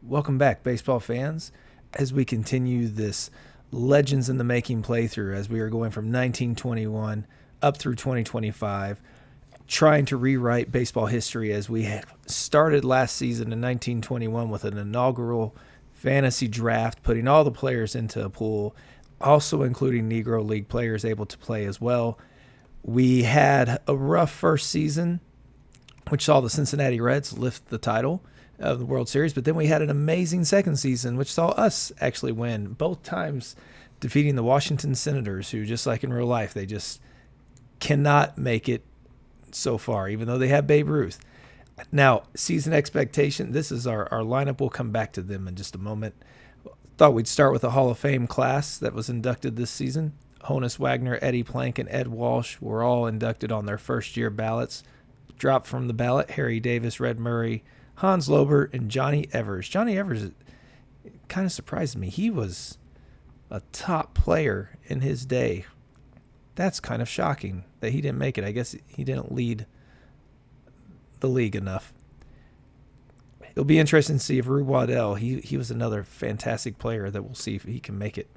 Welcome back, baseball fans, as we continue this Legends in the Making playthrough as we are going from 1921 up through 2025, trying to rewrite baseball history as we started last season in 1921 with an inaugural fantasy draft, putting all the players into a pool, also including Negro League players able to play as well. We had a rough first season, which saw the Cincinnati Reds lift the title of the World Series, but then we had an amazing second season, which saw us actually win, both times defeating the Washington Senators, who, just like in real life, they just cannot make it so far, even though they have Babe Ruth. Now, season expectation, this is our lineup. We'll come back to them in just a moment. Thought we'd start with a Hall of Fame class that was inducted this season. Honus Wagner, Eddie Plank, and Ed Walsh were all inducted on their first-year ballots. Dropped from the ballot, Harry Davis, Red Murray, Hans Lobert, and Johnny Evers. Johnny Evers kind of surprised me. He was a top player in his day. That's kind of shocking that he didn't make it. I guess he didn't lead the league enough. It'll be interesting to see if Rube Waddell, he was another fantastic player that we'll see if he can make it.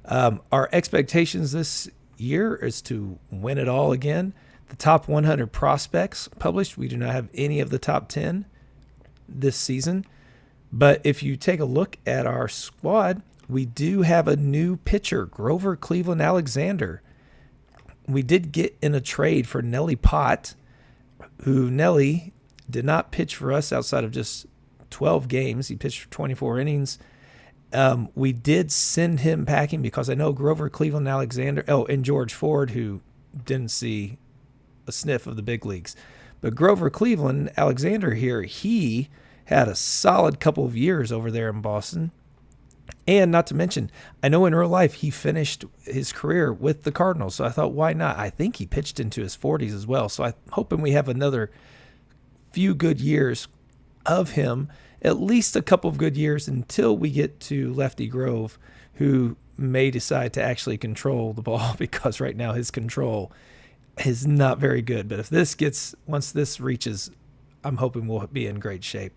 Our expectations this year is to win it all again. The top 100 prospects published, we do not have any of the top 10 this season. But if you take a look at our squad, we do have a new pitcher, Grover Cleveland Alexander. We did get in a trade for Nelly Pott, who Nelly did not pitch for us outside of just 12 games. He pitched for 24 innings. We did send him packing because I know Grover Cleveland Alexander, and George Ford, who didn't see a sniff of the big leagues. But Grover Cleveland Alexander here, he had a solid couple of years over there in Boston. And not to mention, I know in real life he finished his career with the Cardinals, so I thought, why not? I think he pitched into his 40s as well, so I'm hoping we have another few good years of him, at least a couple of good years until we get to Lefty Grove, who may decide to actually control the ball because right now his control is not very good. But if once this reaches, I'm hoping we'll be in great shape.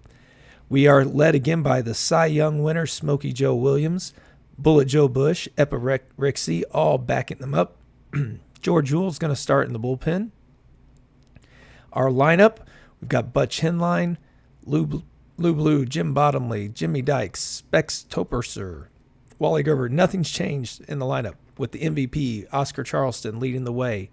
We are led again by the Cy Young winner, Smokey Joe Williams, Bullet Joe Bush, Epa Rixey, all backing them up. George Jule's going to start in the bullpen. Our lineup, we've got Butch Henline, Lou Blue, Jim Bottomley, Jimmy Dykes, Specs Toperser, Wally Gerber. Nothing's changed in the lineup with the MVP, Oscar Charleston, leading the way.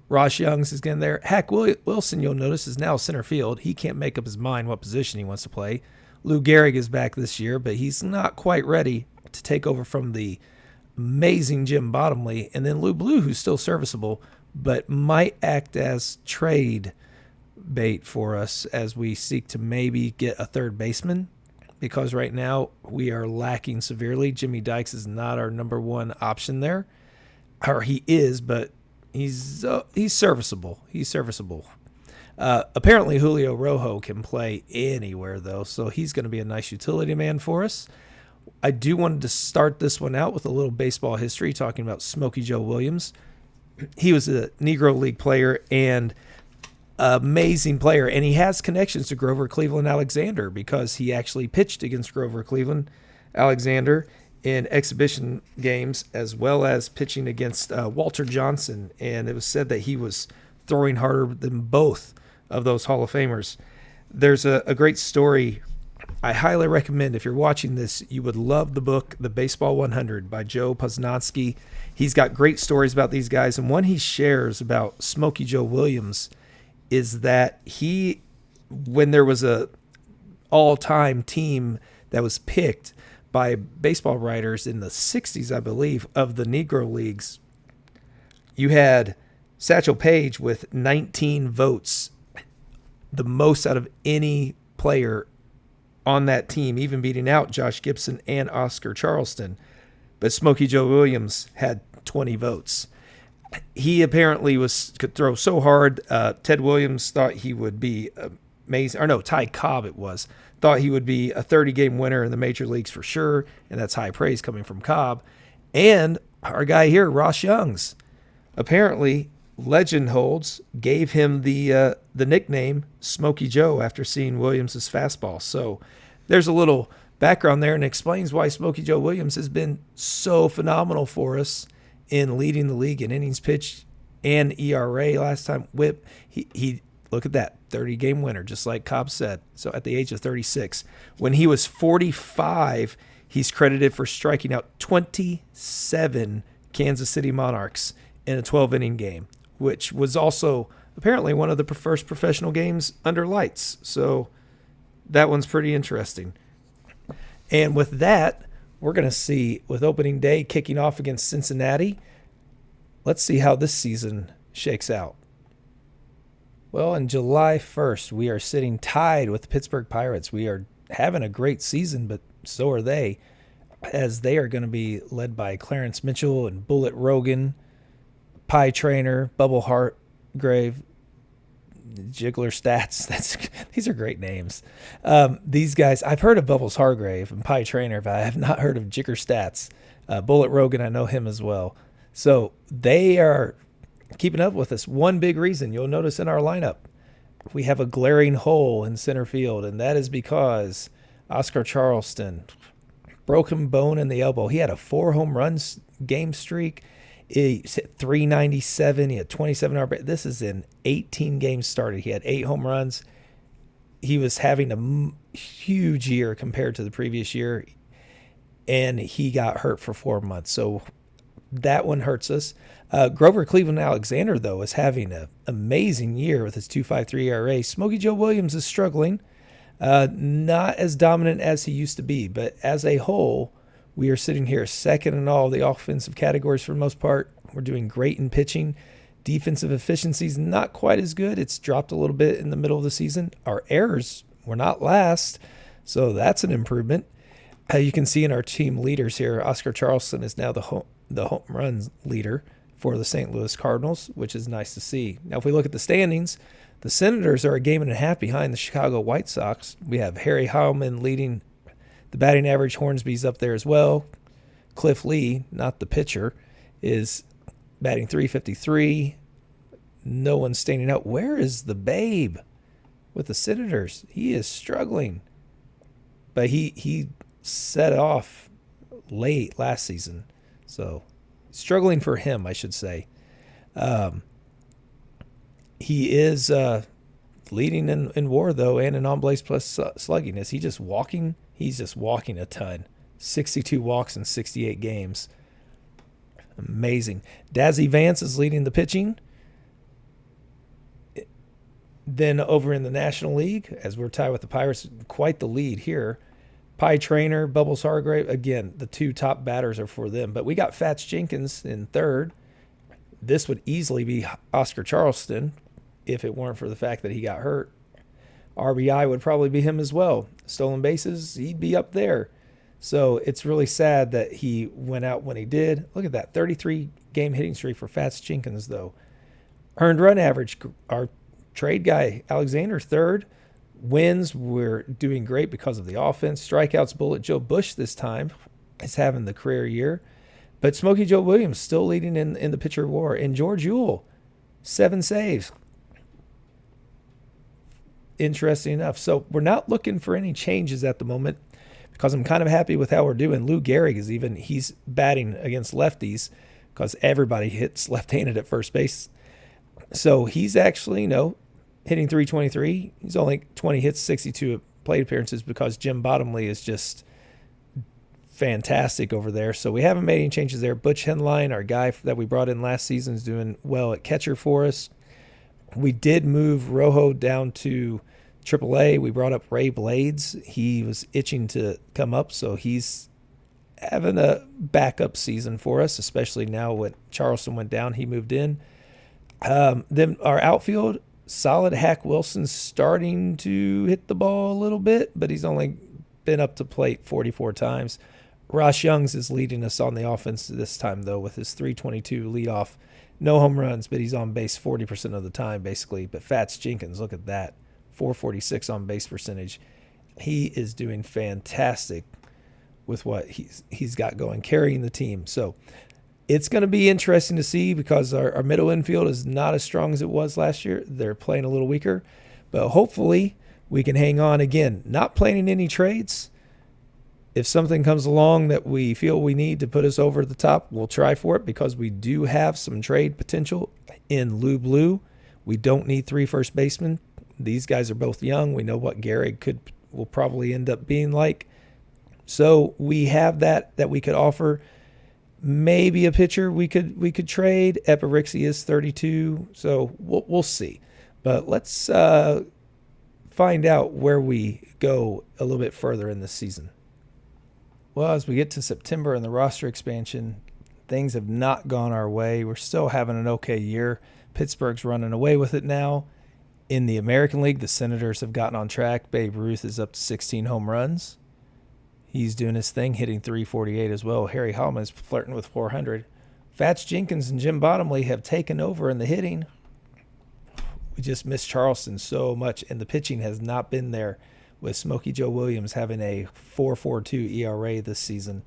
Ross Young's is getting there. Hack Wilson, you'll notice, is now center field. He can't make up his mind what position he wants to play. Lou Gehrig is back this year, but he's not quite ready to take over from the amazing Jim Bottomley. And then Lou Blue, who's still serviceable, but might act as trade bait for us as we seek to maybe get a third baseman, because right now we are lacking severely. Jimmy Dykes is not our number one option there. Or he is, but he's serviceable. He's serviceable. Apparently Julio Rojo can play anywhere, though, so he's going to be a nice utility man for us. I do want to start this one out with a little baseball history, talking about Smokey Joe Williams. He was a Negro League player and amazing player, and he has connections to Grover Cleveland Alexander because he actually pitched against Grover Cleveland Alexander in exhibition games, as well as pitching against Walter Johnson, and it was said that he was throwing harder than both of those Hall of Famers. There's a great story I highly recommend. If you're watching this, you would love the book The Baseball 100 by Joe Posnanski. He's got great stories about these guys, and one he shares about Smokey Joe Williams is that when there was a all-time team that was picked by baseball writers in the 60s, I believe, of the Negro Leagues, you had Satchel Paige with 19 votes, the most out of any player on that team, even beating out Josh Gibson and Oscar Charleston. But Smokey Joe Williams had 20 votes. He apparently could throw so hard. Ted Williams thought he would be amazing. Or no, Ty Cobb it was. Thought he would be a 30-game winner in the major leagues for sure, and that's high praise coming from Cobb. And our guy here, Ross Youngs, apparently legend holds, gave him the nickname Smokey Joe after seeing Williams' fastball. So there's a little background there and explains why Smokey Joe Williams has been so phenomenal for us in leading the league in innings pitched and ERA last time. Whip, he look at that, 30-game winner, just like Cobb said. So at the age of 36. When he was 45, he's credited for striking out 27 Kansas City Monarchs in a 12-inning game, which was also apparently one of the first professional games under lights. So that one's pretty interesting. And with that, we're going to see, with opening day kicking off against Cincinnati, let's see how this season shakes out. Well, on July 1st, we are sitting tied with the Pittsburgh Pirates. We are having a great season, but so are they, as they are going to be led by Clarence Mitchell and Bullet Rogan, Pie Trainer, Bubble Hartgrave, Jiggler Stats. These are great names. These guys, I've heard of Bubbles Hargrave and Pie Trainer, but I have not heard of Jigger Stats. Bullet Rogan, I know him as well. So they are keeping up with us. One big reason you'll notice in our lineup, we have a glaring hole in center field, and that is because Oscar Charleston, broken bone in the elbow. He had a 4 home runs game streak. He hit 397. He had 27 RBI. This is in 18 games started. He had 8 home runs. He was having a huge year compared to the previous year, and he got hurt for 4 months. So that one hurts us. Grover Cleveland Alexander, though, is having an amazing year with his 2.53 ERA. Smokey Joe Williams is struggling. Not as dominant as he used to be, but as a whole, we are sitting here second in all the offensive categories for the most part. We're doing great in pitching. Defensive efficiency is not quite as good. It's dropped a little bit in the middle of the season. Our errors were not last, so that's an improvement. You can see in our team leaders here, Oscar Charleston is now the home runs leader for the St. Louis Cardinals, which is nice to see. Now, if we look at the standings, the Senators are a game and a half behind the Chicago White Sox. We have Harry Heilman leading the batting average. Hornsby's up there as well. Cliff Lee, not the pitcher, is batting .353. No one's standing out. Where is the Babe with the Senators? He is struggling. But he set off late last season. So struggling for him, I should say. He is leading in WAR, though, and in on-base plus slugging. Is he just walking? He's just walking a ton. 62 walks in 68 games. Amazing. Dazzy Vance is leading the pitching. Then over in the National League, as we're tied with the Pirates, quite the lead here. Pie Trainer, Bubbles Hargrave, again, the 2 top batters are for them. But we got Fats Jenkins in third. This would easily be Oscar Charleston if it weren't for the fact that he got hurt. RBI would probably be him as well. Stolen bases, he'd be up there. So it's really sad that he went out when he did. Look at that, 33-game hitting streak for Fats Jenkins, though. Earned run average, our trade guy, Alexander, third. Wins, we're doing great because of the offense. Strikeouts, Bullet Joe Bush this time is having the career year. But Smokey Joe Williams still leading in the pitcher war. And George Ewell, 7 saves. Interesting enough. So we're not looking for any changes at the moment because I'm kind of happy with how we're doing. Lou Gehrig he's batting against lefties because everybody hits left-handed at first base. So he's actually, hitting .323. He's only 20 hits, 62 plate appearances because Jim Bottomley is just fantastic over there. So we haven't made any changes there. Butch Henline, our guy that we brought in last season, is doing well at catcher for us. We did move Rojo down to AAA. We brought up Ray Blades. He was itching to come up, so he's having a backup season for us, especially now when Charleston went down. He moved in. Then our outfield, solid. Hack Wilson's starting to hit the ball a little bit, but he's only been up to plate 44 times. Ross Youngs is leading us on the offense this time, though, with his .322 leadoff. No home runs, but he's on base 40% of the time, basically. But Fats Jenkins, look at that, .446 on base percentage. He is doing fantastic with what he's got going, carrying the team. So it's going to be interesting to see because our middle infield is not as strong as it was last year. They're playing a little weaker, but hopefully we can hang on again. Not planning any trades, If something comes along that we feel we need to put us over the top, we'll try for it because we do have some trade potential in Lou Blue. We don't need 3 first basemen. These guys are both young. We know what Gehrig will probably end up being like. So we have that we could offer. Maybe a pitcher we could trade. Epirixi is 32, so we'll see. But let's find out where we go a little bit further in this season. Well, as we get to September and the roster expansion, things have not gone our way. We're still having an okay year. Pittsburgh's running away with it now. In the American League, the Senators have gotten on track. Babe Ruth is up to 16 home runs. He's doing his thing, hitting 348 as well. Harry Hallman is flirting with 400. Fats Jenkins and Jim Bottomley have taken over in the hitting. We just miss Charleston so much, and the pitching has not been there, with Smokey Joe Williams having a 4.42 ERA this season.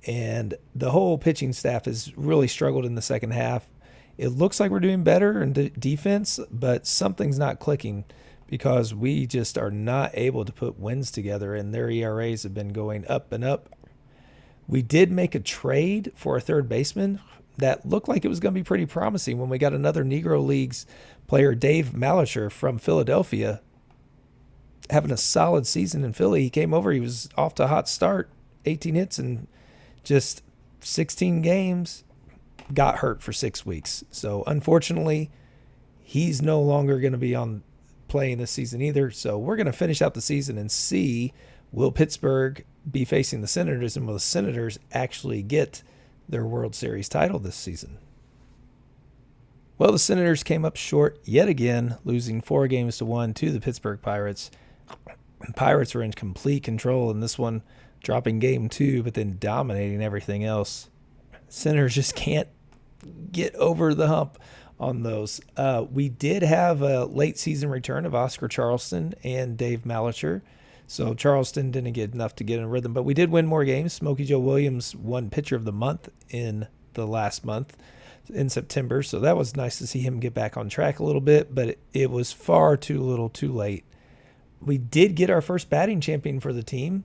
And the whole pitching staff has really struggled in the second half. It looks like we're doing better in defense, but something's not clicking because we just are not able to put wins together, and their ERAs have been going up and up. We did make a trade for a third baseman that looked like it was going to be pretty promising when we got another Negro Leagues player, Dave Malicher from Philadelphia, having a solid season in Philly. He came over, he was off to a hot start, 18 hits in just 16 games, got hurt for 6 weeks. So unfortunately, he's no longer going to be on playing this season either. So we're going to finish out the season and see, will Pittsburgh be facing the Senators, and will the Senators actually get their World Series title this season? Well, the Senators came up short yet again, losing 4-1 to the Pittsburgh Pirates. Pirates were in complete control in this one, dropping game 2, but then dominating everything else. Senators just can't get over the hump on those. We did have a late season return of Oscar Charleston and Dave Malicher. So Charleston didn't get enough to get in a rhythm, but we did win more games. Smokey Joe Williams won Pitcher of the Month in the last month in September. So that was nice to see him get back on track a little bit, but it was far too little too late. We did get our first batting champion for the team,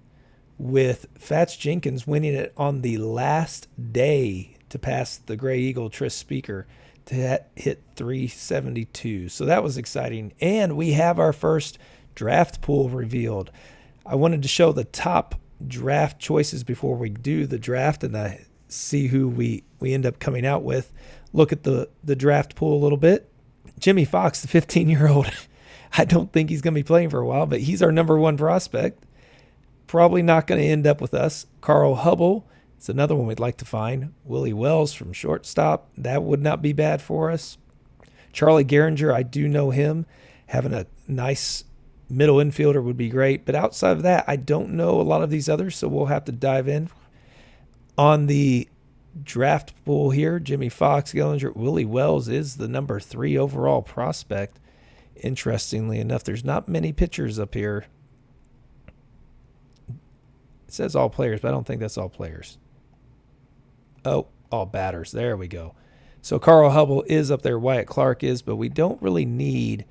with Fats Jenkins winning it on the last day to pass the Gray Eagle Tris Speaker to hit 372. So that was exciting. And we have our first draft pool revealed. I wanted to show the top draft choices before we do the draft and see who we end up coming out with. Look at the draft pool a little bit. Jimmy Fox, the 15-year-old, I don't think he's going to be playing for a while, but he's our number 1 prospect. Probably not going to end up with us. Carl Hubble, it's another one we'd like to find. Willie Wells from shortstop, that would not be bad for us. Charlie Gehringer, I do know him. Having a nice middle infielder would be great. But outside of that, I don't know a lot of these others, so we'll have to dive in. On the draft pool here, Jimmy Fox, Gehringer, Willie Wells is the number 3 overall prospect. Interestingly enough, there's not many pitchers up here. It says all players, but I don't think that's all players. Oh, all batters. There we go. So Carl Hubble is up there. Wyatt Clark is, but we don't really need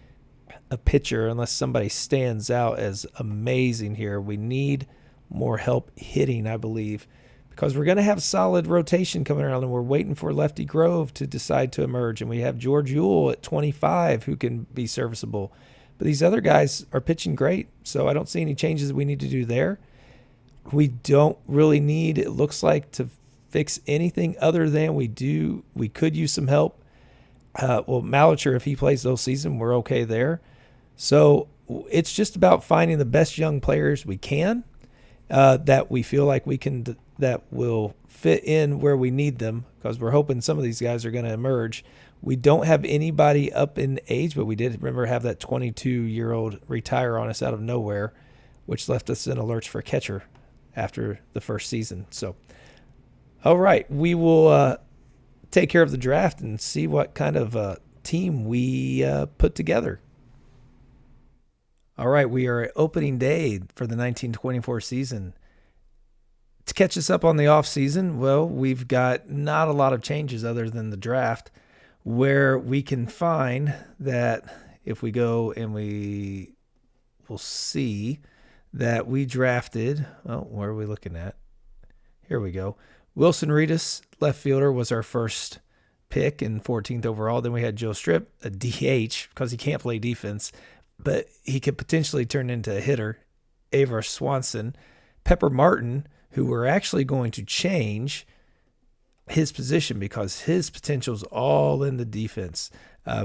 a pitcher unless somebody stands out as amazing here. We need more help hitting, I believe, because we're going to have solid rotation coming around, and we're waiting for Lefty Grove to decide to emerge. And we have George Ewell at 25 who can be serviceable. But these other guys are pitching great, so I don't see any changes we need to do there. We don't really need, it looks like, to fix anything other than we could use some help. Well, Malicher, if he plays the whole season, we're okay there. So it's just about finding the best young players we can that we feel like we can, that will fit in where we need them, because we're hoping some of these guys are going to emerge. We don't have anybody up in age, but we did remember have that 22-year-old retire on us out of nowhere, which left us in a lurch for catcher after the first season. So, all right, we will take care of the draft and see what kind of team we put together. All right, we are at opening day for the 1924 season. To catch us up on the off season, well, we've got not a lot of changes other than the draft, where we can find that if we go and we will see that we drafted. Oh, where are we looking at? Here we go. Wilson Reedus, left fielder, was our first pick in 14th overall. Then we had Joe Strip, a DH, because he can't play defense, but he could potentially turn into a hitter. Avar Swanson, Pepper Martin, who we're actually going to change his position because his potential is all in the defense.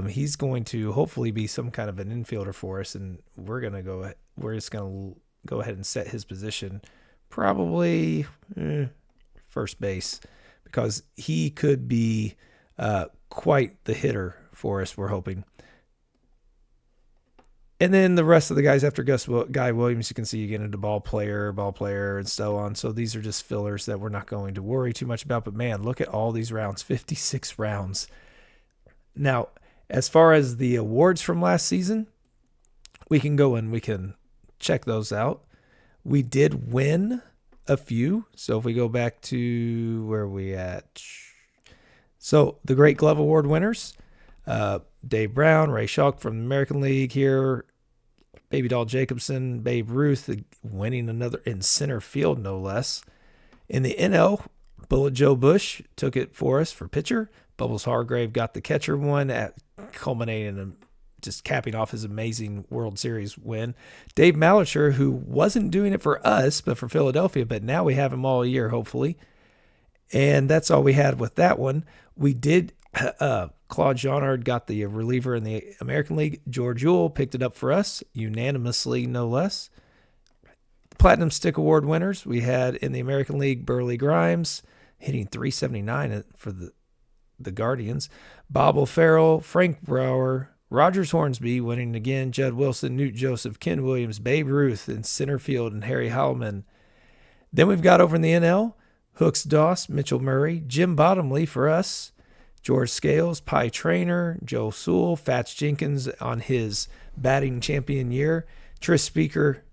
He's going to hopefully be some kind of an infielder for us, and we're just going to go ahead and set his position probably first base, because he could be quite the hitter for us, we're hoping. And then the rest of the guys after Guy Williams, you can see you get into ball player, and so on. So these are just fillers that we're not going to worry too much about. But man, look at all these rounds, 56 rounds. Now, as far as the awards from last season, we can go and we can check those out. We did win a few. So if we go back to where we at. So the Great Glove Award winners, Dave Brown, Ray Schalk from the American League here, Baby Doll Jacobson, Babe Ruth winning another in center field, no less. In the NL, Bullet Joe Bush took it for us for pitcher. Bubbles Hargrave got the catcher one, culminating in just capping off his amazing World Series win. Dave Malicher, who wasn't doing it for us, but for Philadelphia, but now we have him all year, hopefully. And that's all we had with that one. We did, Claude Jeanard got the reliever in the American League. George Ewell picked it up for us, unanimously, no less. Platinum Stick Award winners, we had in the American League, Burley Grimes, hitting .379 for the Guardians. Bob O'Farrell, Frank Brower, Rogers Hornsby winning again, Judd Wilson, Newt Joseph, Ken Williams, Babe Ruth in center field, and Harry Howman. Then we've got over in the NL, Hooks Doss, Mitchell Murray, Jim Bottomley for us, George Scales, Pie Traynor, Joe Sewell, Fats Jenkins on his batting champion year, Tris Speaker,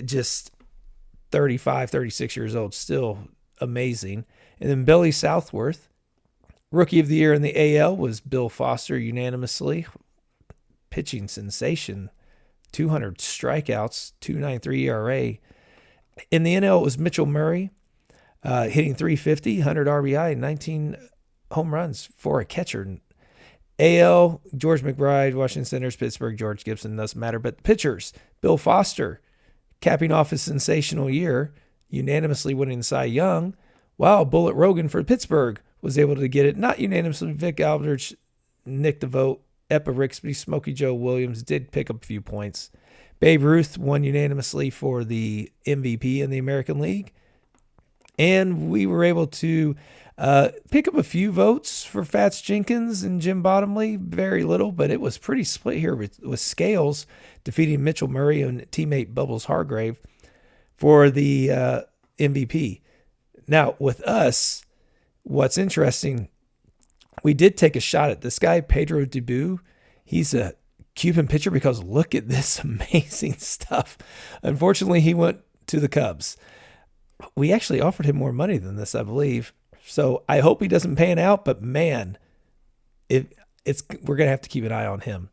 just 35, 36 years old, still amazing. And then Billy Southworth, Rookie of the Year in the AL was Bill Foster unanimously. Pitching sensation, 200 strikeouts, 2.93 ERA. In the NL, it was Mitchell Murray, hitting .350, 100 RBI, and 19 home runs for a catcher. AL, George McBride, Washington Senators, Pittsburgh, George Gibson, doesn't matter. But the pitchers, Bill Foster, capping off his sensational year, unanimously winning the Cy Young, while Bullet Rogan for Pittsburgh was able to get it. Not unanimously, Vic Aldrich nicked the vote. Epa Rixby, Smokey Joe Williams did pick up a few points. Babe Ruth won unanimously for the MVP in the American League. And we were able to pick up a few votes for Fats Jenkins and Jim Bottomley. Very little, but it was pretty split here with Scales defeating Mitchell Murray and teammate Bubbles Hargrave for the MVP. Now, with us, what's interesting, we did take a shot at this guy, Pedro Dubu. He's a Cuban pitcher because look at this amazing stuff. Unfortunately, he went to the Cubs. We actually offered him more money than this, I believe. So I hope he doesn't pan out, but man, we're going to have to keep an eye on him.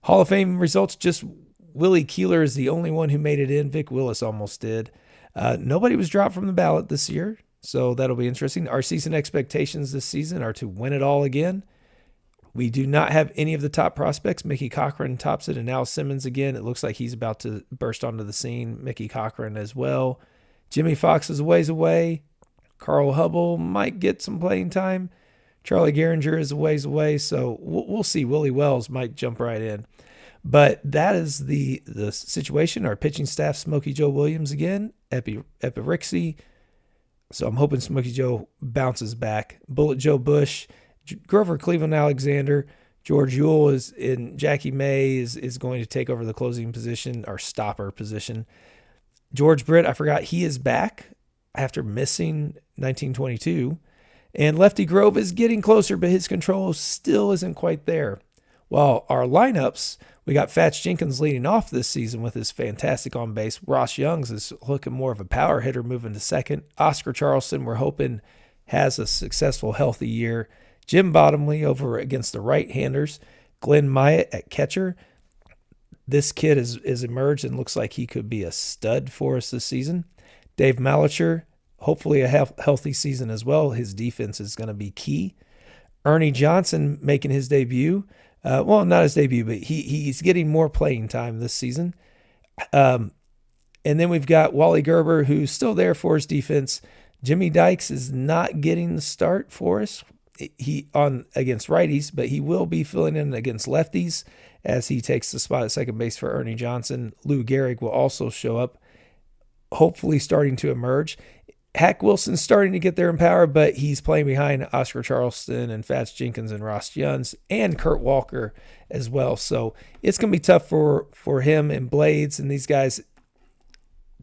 Hall of Fame results, just Willie Keeler is the only one who made it in. Vic Willis almost did. Nobody was dropped from the ballot this year, so that'll be interesting. Our season expectations this season are to win it all again. We do not have any of the top prospects. Mickey Cochran tops it, and Al Simmons again. It looks like he's about to burst onto the scene. Mickey Cochran as well. Jimmy Fox is a ways away. Carl Hubble might get some playing time. Charlie Gehringer is a ways away, so we'll see. Willie Wells might jump right in. But that is the situation. Our pitching staff, Smokey Joe Williams again, Epi Rixey. So I'm hoping Smokey Joe bounces back. Bullet Joe Bush, Grover Cleveland Alexander, George Ewell is in. Jackie May is going to take over the closing position, our stopper position. George Britt, I forgot, he is back after missing 1922. And Lefty Grove is getting closer, but his control still isn't quite there. While our lineups, we got Fats Jenkins leading off this season with his fantastic on base. Ross Youngs is looking more of a power hitter moving to second. Oscar Charleston, we're hoping, has a successful, healthy year. Jim Bottomley over against the right-handers. Glenn Myatt at catcher. This kid is emerged and looks like he could be a stud for us this season. Dave Malicher, hopefully a healthy season as well. His defense is going to be key. Ernie Johnson making his debut. Well, not his debut, but he's getting more playing time this season. And then we've got Wally Gerber, who's still there for his defense. Jimmy Dykes is not getting the start for us. He on against righties, but he will be filling in against lefties as he takes the spot at second base for Ernie Johnson. Lou Gehrig will also show up, hopefully starting to emerge. Hack Wilson's starting to get there in power, but he's playing behind Oscar Charleston and Fats Jenkins and Ross Juns and Kurt Walker as well. So it's going to be tough for him and Blades and these guys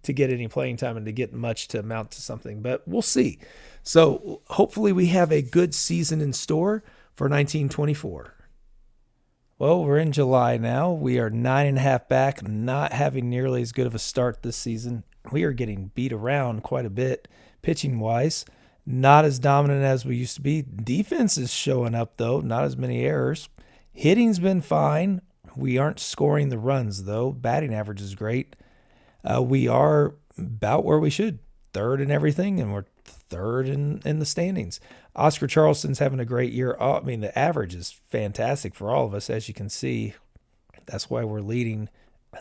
to get any playing time and to get much to amount to something, but we'll see. So hopefully we have a good season in store for 1924. Well, we're in July now. We are 9.5 back, not having nearly as good of a start this season. We are getting beat around quite a bit, pitching-wise. Not as dominant as we used to be. Defense is showing up, though. Not as many errors. Hitting's been fine. We aren't scoring the runs, though. Batting average is great. We are about where we should. Third in everything, and we're third in the standings. Oscar Charleston's having a great year. I mean, the average is fantastic for all of us, as you can see. That's why we're leading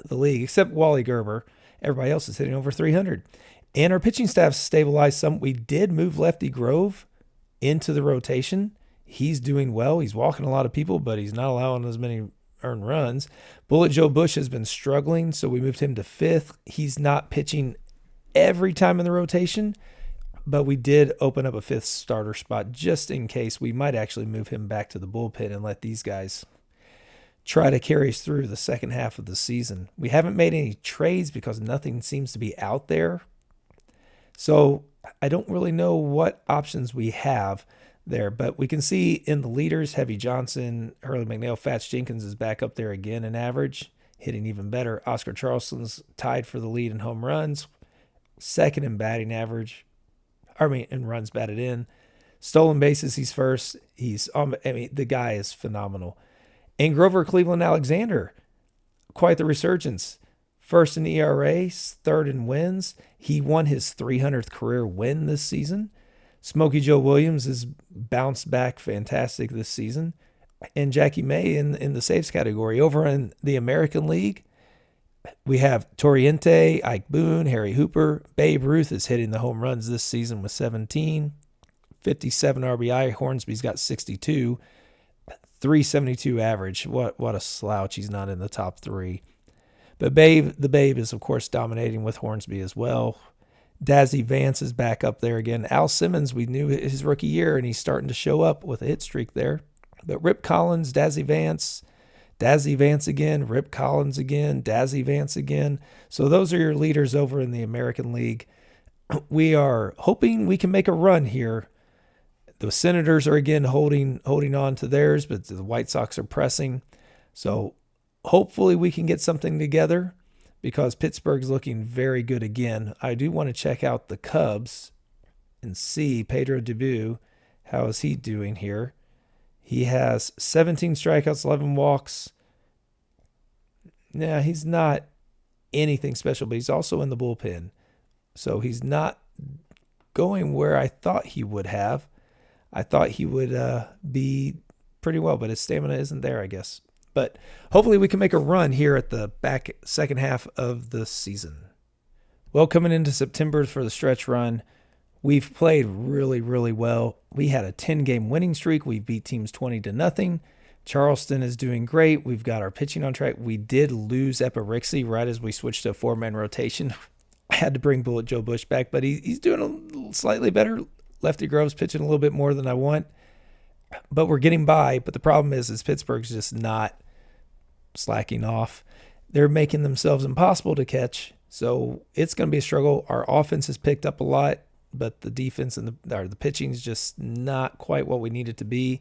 the league, except Wally Gerber. Everybody else is hitting over 300. And our pitching staff stabilized some. We did move Lefty Grove into the rotation. He's doing well. He's walking a lot of people, but he's not allowing as many earned runs. Bullet Joe Bush has been struggling, so we moved him to fifth. He's not pitching every time in the rotation, but we did open up a fifth starter spot just in case. We might actually move him back to the bullpen and let these guys try to carry us through the second half of the season. We haven't made any trades because nothing seems to be out there. So I don't really know what options we have there, but we can see in the leaders, Heavy Johnson, Hurley McNeil, Fats Jenkins is back up there again in average, hitting even better. Oscar Charleston's tied for the lead in home runs, second in batting average, in runs batted in. Stolen bases, he's first. The guy is phenomenal. And Grover Cleveland Alexander, quite the resurgence. First in ERA, third in wins. He won his 300th career win this season. Smokey Joe Williams has bounced back fantastic this season. And Jackie May in the saves category. Over in the American League, we have Torriente, Ike Boone, Harry Hooper. Babe Ruth is hitting the home runs this season with 17. 57 RBI. Hornsby's got 62. 372 average. What a slouch. He's not in the top three. But the Babe is, of course, dominating with Hornsby as well. Dazzy Vance is back up there again. Al Simmons, we knew his rookie year, and he's starting to show up with a hit streak there. But Rip Collins, Dazzy Vance again, Rip Collins again, Dazzy Vance again. So those are your leaders over in the American League. We are hoping we can make a run here. The Senators are again holding on to theirs, but the White Sox are pressing. So hopefully we can get something together because Pittsburgh's looking very good again. I do want to check out the Cubs and see Pedro Debut. How is he doing here? He has 17 strikeouts, 11 walks. Nah, he's not anything special, but he's also in the bullpen. So he's not going where I thought he would have. I thought he would be pretty well, but his stamina isn't there, I guess. But hopefully we can make a run here at the back second half of the season. Well, coming into September for the stretch run, we've played really, really well. We had a 10-game winning streak. We beat teams 20-0. Charleston is doing great. We've got our pitching on track. We did lose Epirixie right as we switched to a four-man rotation. I had to bring Bullet Joe Bush back, but he's doing slightly better. Lefty Grove's pitching a little bit more than I want, but we're getting by. But the problem is Pittsburgh's just not slacking off. They're making themselves impossible to catch, so it's going to be a struggle. Our offense has picked up a lot, but the defense and the pitching is just not quite what we need it to be.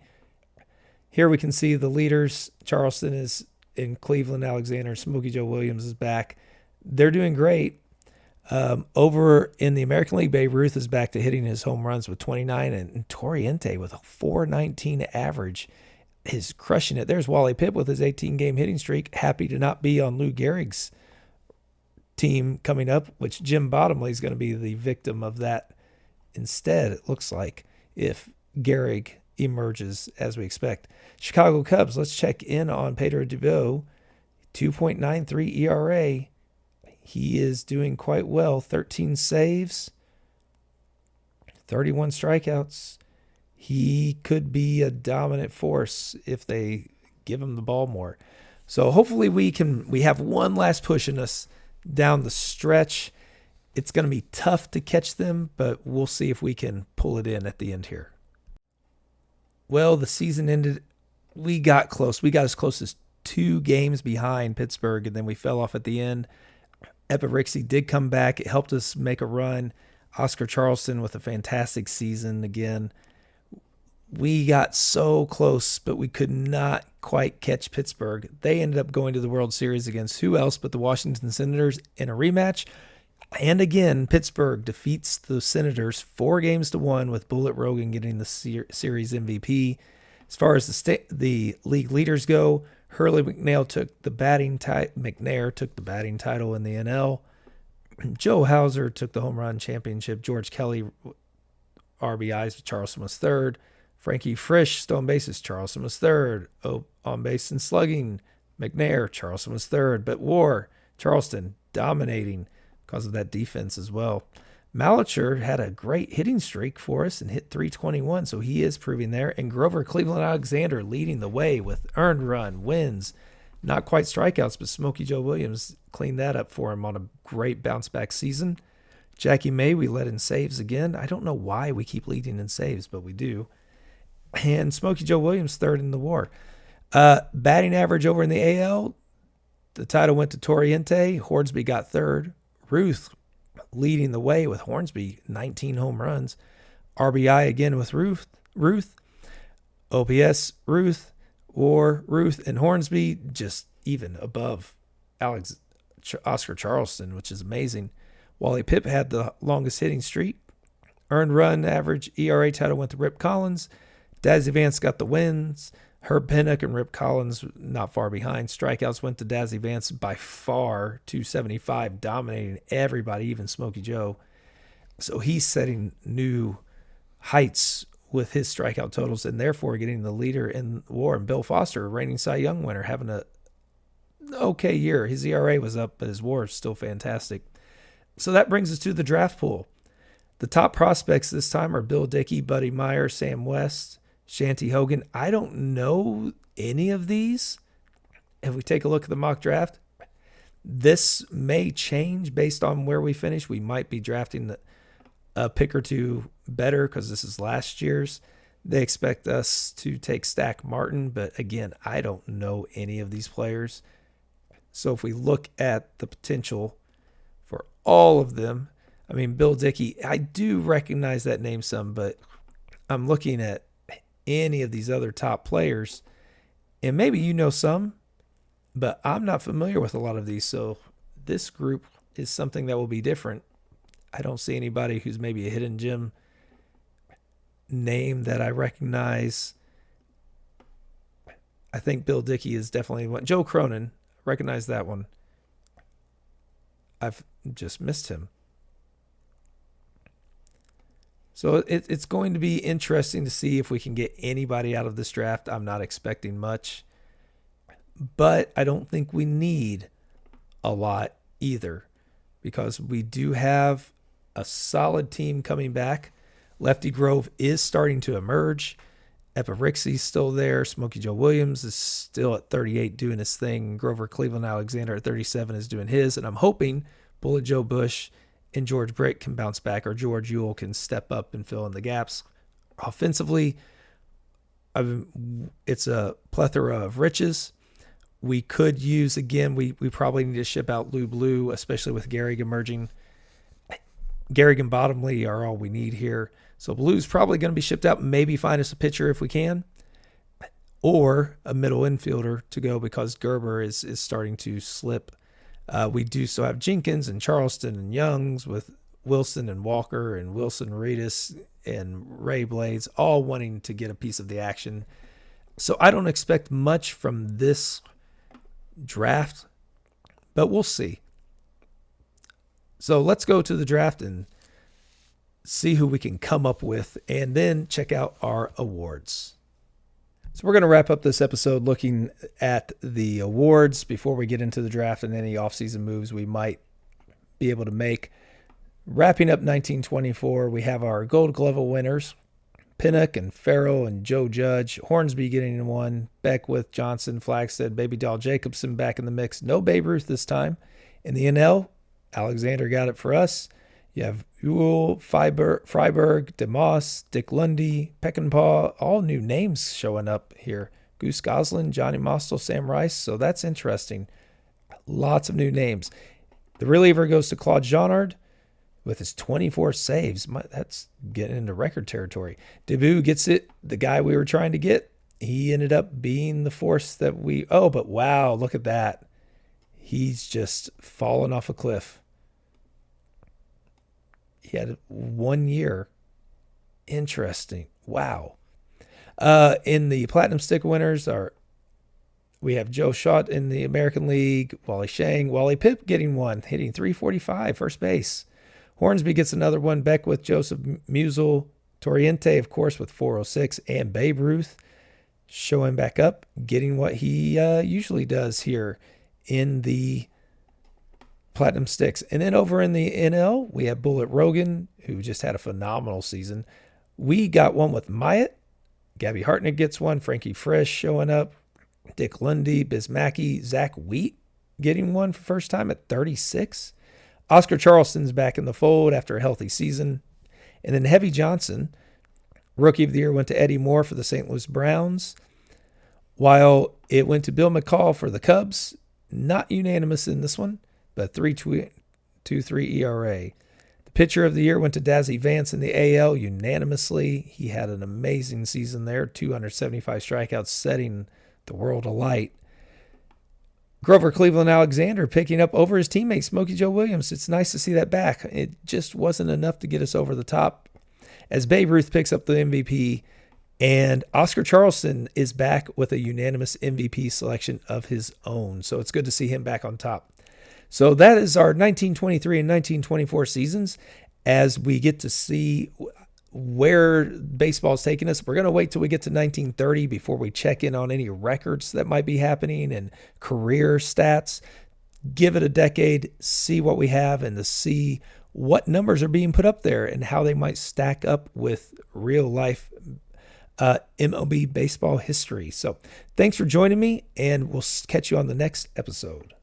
Here we can see the leaders. Charleston is in Cleveland. Alexander, Smokey Joe Williams is back. They're doing great. Over in the American League, Babe Ruth is back to hitting his home runs with 29, and Torriente with a 419 average. is crushing it. There's Wally Pipp with his 18-game hitting streak. Happy to not be on Lou Gehrig's team coming up, which Jim Bottomley is going to be the victim of that instead, it looks like, if Gehrig emerges as we expect. Chicago Cubs, let's check in on Pedro Dubois. 2.93 ERA. He is doing quite well. 13 saves, 31 strikeouts. He could be a dominant force if they give him the ball more. So hopefully we have one last push in us down the stretch. It's going to be tough to catch them, but we'll see if we can pull it in at the end here. Well, the season ended. We got close. We got as close as 2 games behind Pittsburgh, and then we fell off at the end. Epirixie did come back. It helped us make a run. Oscar Charleston with a fantastic season again. We got so close, but we could not quite catch Pittsburgh. They ended up going to the World Series against who else but the Washington Senators in a rematch. And again, Pittsburgh defeats the Senators 4-1 with Bullet Rogan getting the series MVP. As far as the league leaders go, Hurley McNair took the batting title in the NL. Joe Hauser took the home run championship. George Kelly RBIs, Charleston was third. Frankie Frisch, stolen bases, Charleston was third. On base and slugging, McNair, Charleston was third. But WAR, Charleston dominating because of that defense as well. Malicher had a great hitting streak for us and hit 321, so he is proving there. And Grover Cleveland Alexander leading the way with earned run, wins, not quite strikeouts, but Smokey Joe Williams cleaned that up for him on a great bounce-back season. Jackie May, we led in saves again. I don't know why we keep leading in saves, but we do. And Smokey Joe Williams third in the WAR. Batting average over in the AL, the title went to Torriente. Hornsby got third. Ruth leading the way with Hornsby, 19 home runs. RBI again with Ruth. OPS, Ruth. WAR, Ruth, and Hornsby just even above Oscar Charleston, which is amazing. Wally Pipp had the longest hitting streak. Earned run average ERA title went to Rip Collins. Dazzy Vance got the wins. Herb Pennock and Rip Collins not far behind. Strikeouts went to Dazzy Vance by far, 275, dominating everybody, even Smokey Joe. So he's setting new heights with his strikeout totals and therefore getting the leader in WAR. And Bill Foster, a reigning Cy Young winner, having a okay year. His ERA was up, but his WAR is still fantastic. So that brings us to the draft pool. The top prospects this time are Bill Dickey, Buddy Meyer, Sam West, Shanty Hogan. I don't know any of these. If we take a look at the mock draft, this may change based on where we finish. We might be drafting a pick or two better because this is last year's. They expect us to take Stack Martin, but again, I don't know any of these players. So if we look at the potential for all of them, I mean, Bill Dickey, I do recognize that name some, but I'm looking at any of these other top players, and maybe you know some, but I'm not familiar with a lot of these. So this group is something that will be different. I don't see anybody who's maybe a hidden gem name that I recognize. I think Bill Dickey is definitely one. Joe Cronin, recognize that one. I've just missed him. So it's going to be interesting to see if we can get anybody out of this draft. I'm not expecting much, but I don't think we need a lot either because we do have a solid team coming back. Lefty Grove is starting to emerge. Epirixie's still there. Smokey Joe Williams is still at 38 doing his thing. Grover Cleveland Alexander at 37 is doing his. And I'm hoping Bullet Joe Bush and George Brick can bounce back, or George Ewell can step up and fill in the gaps. Offensively, it's a plethora of riches. We could use, again, we probably need to ship out Lou Blue, especially with Gehrig emerging. Gehrig and Bottomley are all we need here. So Blue's probably going to be shipped out. Maybe find us a pitcher if we can, or a middle infielder to go because Gerber is starting to slip. We do still have Jenkins and Charleston and Youngs with Wilson and Walker and Wilson Reedus and Ray Blades all wanting to get a piece of the action. So I don't expect much from this draft, but we'll see. So let's go to the draft and see who we can come up with, and then check out our awards. So we're going to wrap up this episode looking at the awards before we get into the draft and any offseason moves we might be able to make. Wrapping up 1924, we have our Gold Glove winners, Pinnock and Farrell and Joe Judge, Hornsby getting one, Beckwith, Johnson, Flagstead, Baby Doll Jacobson back in the mix. No Babe Ruth this time. In the NL, Alexander got it for us. You have Ewell, Freiberg, DeMoss, Dick Lundy, Peckinpah, all new names showing up here. Goose Goslin, Johnny Mostel, Sam Rice. So that's interesting. Lots of new names. The reliever goes to Claude Jeannard with his 24 saves. That's getting into record territory. Debut gets it. The guy we were trying to get, he ended up being the force that we... Oh, but wow, look at that. He's just fallen off a cliff. He had 1 year. Interesting. Wow. In the Platinum Stick winners, we have Joe Schott in the American League, Wally Shang, Wally Pipp getting one, hitting .345, first base. Hornsby gets another one, Beckwith, Joseph Musial, Torriente, of course, with .406, and Babe Ruth showing back up, getting what he usually does here in the Platinum Sticks. And then over in the NL, we have Bullet Rogan, who just had a phenomenal season. We got one with Myatt. Gabby Hartnett gets one. Frankie Fresh showing up. Dick Lundy, Bismacki, Zach Wheat getting one for first time at 36. Oscar Charleston's back in the fold after a healthy season. And then Heavy Johnson, Rookie of the Year, went to Eddie Moore for the St. Louis Browns, while it went to Bill McCall for the Cubs. Not unanimous in this one, but 3.23 ERA. The Pitcher of the Year went to Dazzy Vance in the AL unanimously. He had an amazing season there, 275 strikeouts, setting the world alight. Grover Cleveland Alexander picking up over his teammate Smokey Joe Williams. It's nice to see that back. It just wasn't enough to get us over the top, as Babe Ruth picks up the MVP, and Oscar Charleston is back with a unanimous MVP selection of his own. So it's good to see him back on top. So that is our 1923 and 1924 seasons. As we get to see where baseball's taking us, we're going to wait till we get to 1930 before we check in on any records that might be happening and career stats. Give it a decade, see what we have, and to see what numbers are being put up there and how they might stack up with real life MLB baseball history. So thanks for joining me, and we'll catch you on the next episode.